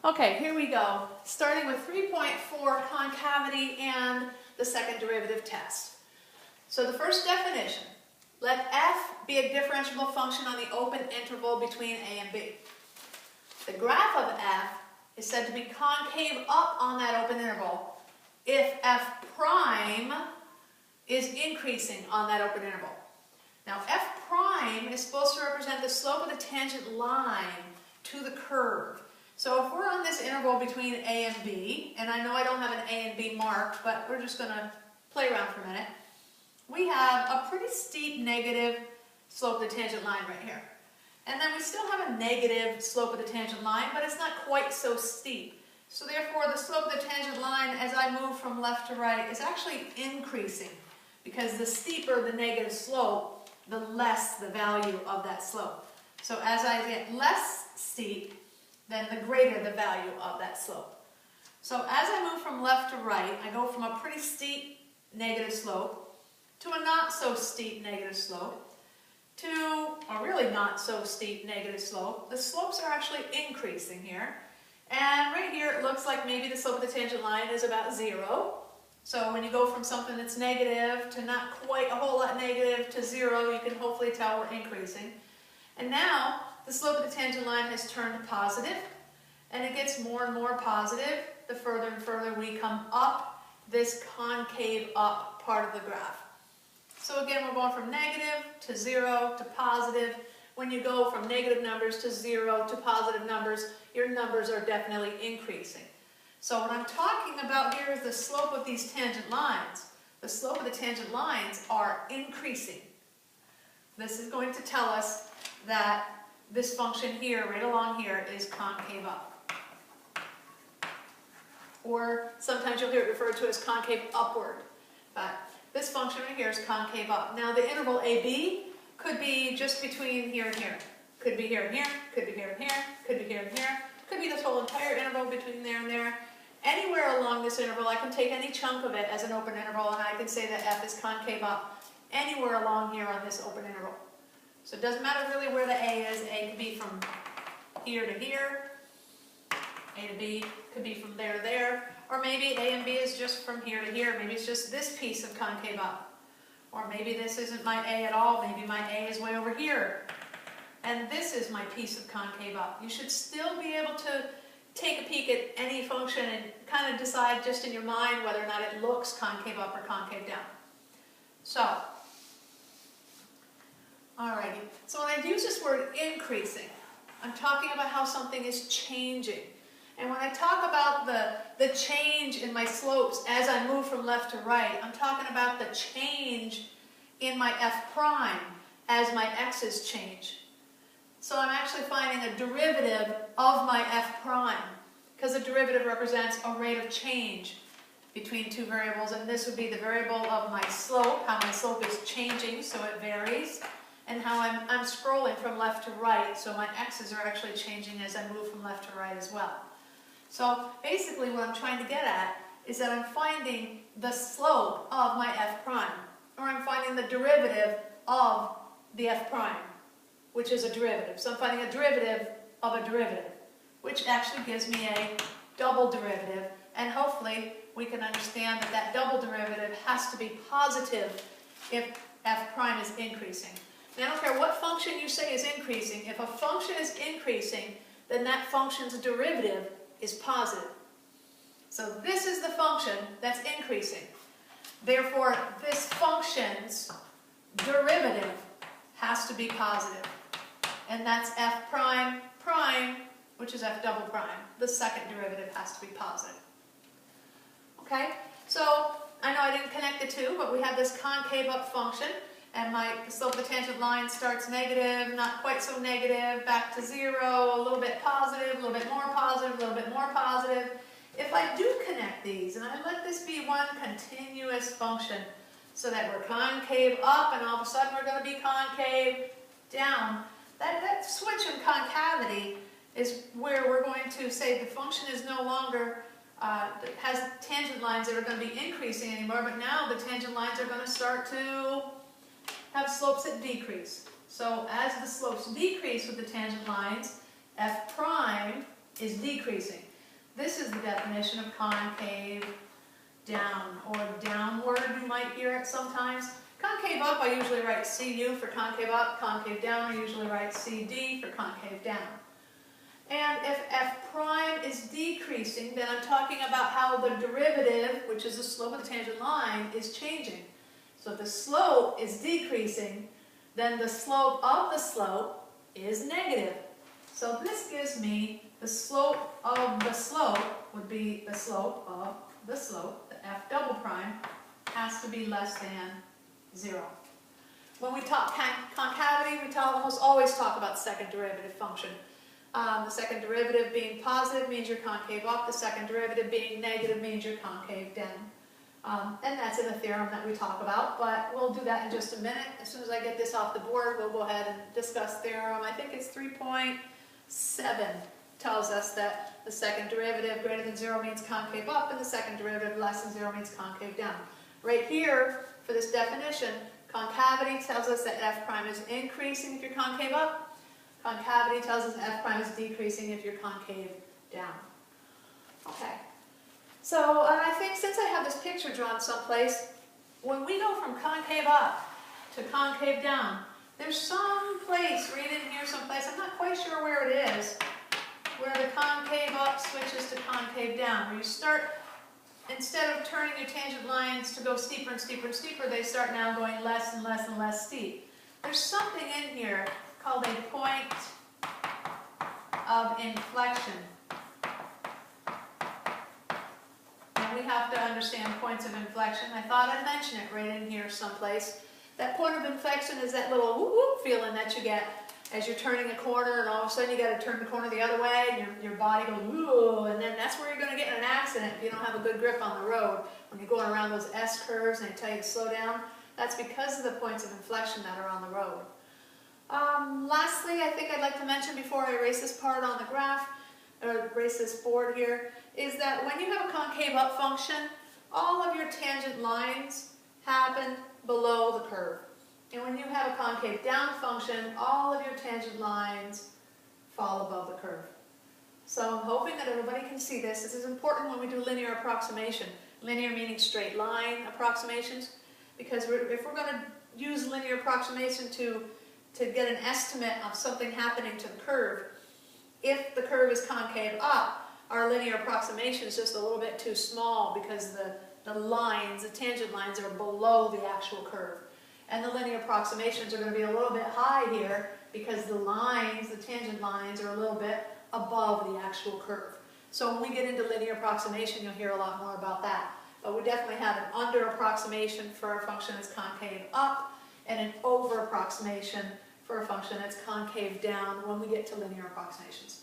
Okay, here we go. Starting with 3.4 concavity and the second derivative test. So the first definition, let f be a differentiable function on the open interval between a and b. The graph of f is said to be concave up on that open interval if f prime is increasing on that open interval. Now f prime is supposed to represent the slope of the tangent line to the curve. So if we're on this interval between a and b, and I know I don't have an a and b marked, but we're just going to play around for a minute, we have a pretty steep negative slope of the tangent line right here. And then we still have a negative slope of the tangent line, but it's not quite so steep. So therefore the slope of the tangent line as I move from left to right is actually increasing, because the steeper the negative slope, the less the value of that slope. So as I get less steep, then the greater the value of that slope. So as I move from left to right, I go from a pretty steep negative slope to a not so steep negative slope to a really not so steep negative slope. The slopes are actually increasing here. And right here it looks like maybe the slope of the tangent line is about 0. So when you go from something that's negative to not quite a whole lot negative to 0, you can hopefully tell we're increasing. And now the slope of the tangent line has turned positive, and it gets more and more positive the further and further we come up this concave up part of the graph. So again, we're going from negative to 0 to positive. When you go from negative numbers to 0 to positive numbers, your numbers are definitely increasing. So what I'm talking about here is the slope of these tangent lines. The slope of the tangent lines are increasing. This is going to tell us that this function here, right along here, is concave up. Or sometimes you'll hear it referred to as concave upward. But this function right here is concave up. Now the interval AB could be just between here and here. Could be here and here, could be here and here, could be here and here, could be this whole entire interval between there and there. Anywhere along this interval, I can take any chunk of it as an open interval, and I can say that f is concave up anywhere along here on this open interval. So it doesn't matter really where the a is. A could be from here to here. A to B could be from there to there. Or maybe A and B is just from here to here. Maybe it's just this piece of concave up. Or maybe this isn't my A at all. Maybe my A is way over here. And this is my piece of concave up. You should still be able to take a peek at any function and kind of decide just in your mind whether or not it looks concave up or concave down. So, alrighty. So when I use this word increasing, I'm talking about how something is changing. And when I talk about the change in my slopes as I move from left to right, I'm talking about the change in my f prime as my x's change. So I'm actually finding a derivative of my f prime, because a derivative represents a rate of change between two variables, and this would be the variable of my slope, how my slope is changing, so it varies, and how I'm scrolling from left to right, so my x's are actually changing as I move from left to right as well. So basically what I'm trying to get at is that I'm finding the slope of my f prime, or I'm finding the derivative of the f prime, which is a derivative. So I'm finding a derivative of a derivative, which actually gives me a double derivative, and hopefully we can understand that that double derivative has to be positive if f prime is increasing. And I don't care what function you say is increasing, if a function is increasing, then that function's derivative is positive. So this is the function that's increasing. Therefore, this function's derivative has to be positive. And that's f prime prime, which is f double prime. The second derivative has to be positive. Okay? So, I know I didn't connect the two, but we have this concave up function, and the slope of the tangent line starts negative, not quite so negative, back to 0, a little bit positive, a little bit more positive, a little bit more positive. If I do connect these, and I let this be one continuous function, so that we're concave up, and all of a sudden we're going to be concave down, that switch in concavity is where we're going to say the function is no longer has tangent lines that are going to be increasing anymore, but now the tangent lines are going to start to have slopes that decrease. So as the slopes decrease with the tangent lines, f prime is decreasing. This is the definition of concave down, or downward, you might hear it sometimes. Concave up, I usually write CU for concave up. Concave down, I usually write CD for concave down. And if f prime is decreasing, then I'm talking about how the derivative, which is the slope of the tangent line, is changing. So if the slope is decreasing, then the slope of the slope is negative. So this gives me the slope of the slope would be the slope of the slope, the f double prime, has to be less than 0. When we talk concavity, we almost always talk about second derivative function. The second derivative being positive means you're concave up. The second derivative being negative means you're concave down. And that's in the theorem that we talk about, but we'll do that in just a minute. As soon as I get this off the board, we'll go ahead and discuss theorem. I think it's 3.7 tells us that the second derivative greater than 0 means concave up, and the second derivative less than 0 means concave down. Right here, for this definition, concavity tells us that f prime is increasing if you're concave up. Concavity tells us f prime is decreasing if you're concave down. Okay. So I think since I have this picture drawn someplace, when we go from concave up to concave down, there's some place, read in here someplace, I'm not quite sure where it is, where the concave up switches to concave down, where you start, instead of turning your tangent lines to go steeper and steeper and steeper, they start now going less and less and less steep. There's something in here called a point of inflection. And we have to understand points of inflection. I thought I'd mention it right in here someplace. That point of inflection is that little whoop whoop feeling that you get as you're turning a corner, and all of a sudden you got to turn the corner the other way, and your body goes whoa, and then that's where you're going to get in an accident if you don't have a good grip on the road. When you're going around those S curves and they tell you to slow down, that's because of the points of inflection that are on the road. Lastly, I think I'd like to mention before I erase this part on the graph, or erase this board here, is that when you have a concave up function, all of your tangent lines happen below the curve. And when you have a concave down function, all of your tangent lines fall above the curve. So I'm hoping that everybody can see this. This is important when we do linear approximation. Linear meaning straight line approximations, because if we're going to use linear approximation to get an estimate of something happening to the curve, if the curve is concave up, our linear approximation is just a little bit too small because the lines, the tangent lines, are below the actual curve. And the linear approximations are going to be a little bit high here because the lines, the tangent lines, are a little bit above the actual curve. So when we get into linear approximation, you'll hear a lot more about that. But we definitely have an under approximation for a function that's concave up, and an over approximation for a function that's concave down when we get to linear approximations.